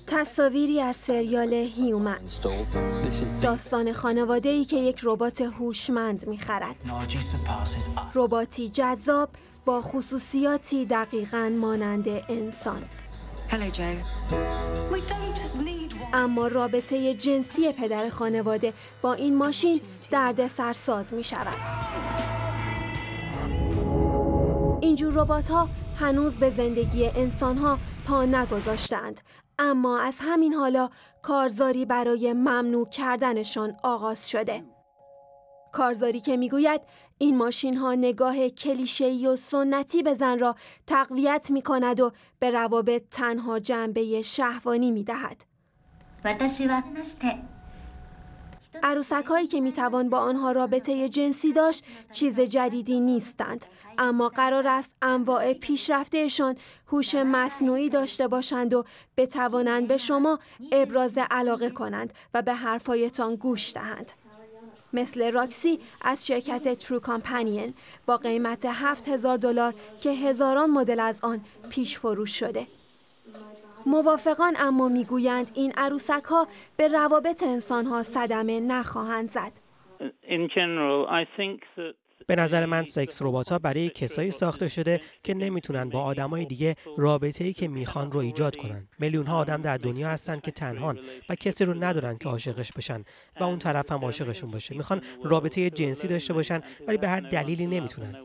تصاویری از سریال هیومن، داستان خانواده‌ای که یک ربات هوشمند می‌خرد. رباتی جذاب با خصوصیاتی دقیقاً مانند انسان. اما رابطه جنسی پدر خانواده با این ماشین دردسرساز می‌شود. اینجور ربات‌ها هنوز به زندگی انسان‌ها پا نگذاشتند، اما از همین حالا کارزاری برای ممنوع کردنشان آغاز شده. کارزاری که میگوید این ماشین‌ها نگاه کلیشه‌ای و سنتی به زن را تقویت می‌کند و به روابط تنها جنبه شهوانی می‌دهد. عروسک‌هایی که می‌توان با آنها رابطه جنسی داشت چیز جدیدی نیستند، اما قرار است انواع پیشرفته‌شان هوش مصنوعی داشته باشند و بتوانند به شما ابراز علاقه کنند و به حرفایتان گوش دهند. مثل راکسی از شرکت ترو کامپنین با قیمت $7000 که هزاران مدل از آن پیش فروش شده. موافقان اما میگویند این عروسک‌ها به روابط انسان‌ها صدمه نخواهند زد. به نظر من سکس ربات‌ها برای کسایی ساخته شده که نمیتونن با آدمای دیگه رابطه‌ای که میخوان رو ایجاد کنن. میلیون‌ها آدم در دنیا هستن که تنهان و کسی رو ندارن که عاشقش بشن و اون طرف هم عاشقشون باشه. میخوان رابطه جنسی داشته باشن ولی به هر دلیلی نمیتونن.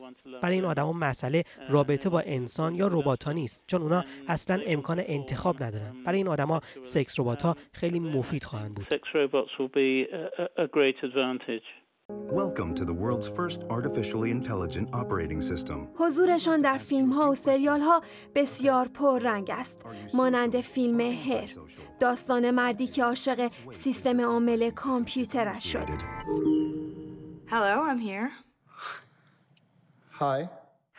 برای این آدما مسئله رابطه با انسان یا ربات‌ها نیست، چون اونا اصلا امکان انتخاب ندارن. برای این آدما سکس ربات‌ها خیلی مفید خواهند بود. Welcome to the world's first artificially intelligent operating system. حضورشان در فیلم‌ها و سریال‌ها بسیار پررنگ است، مانند فیلم هر، داستان مردی که عاشق سیستم عامل کامپیوترش شد. Hello, I'm here. Hi.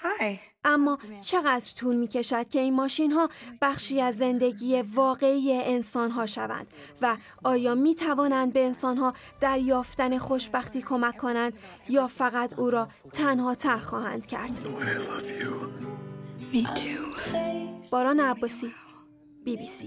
Hi. اما چقدر طول می‌کشد که این ماشین‌ها بخشی از زندگی واقعی انسان‌ها شوند و آیا می‌توانند به انسان‌ها در یافتن خوشبختی کمک کنند یا فقط او را تنهاتر خواهند کرد؟ Me too. باران عباسی، BBC.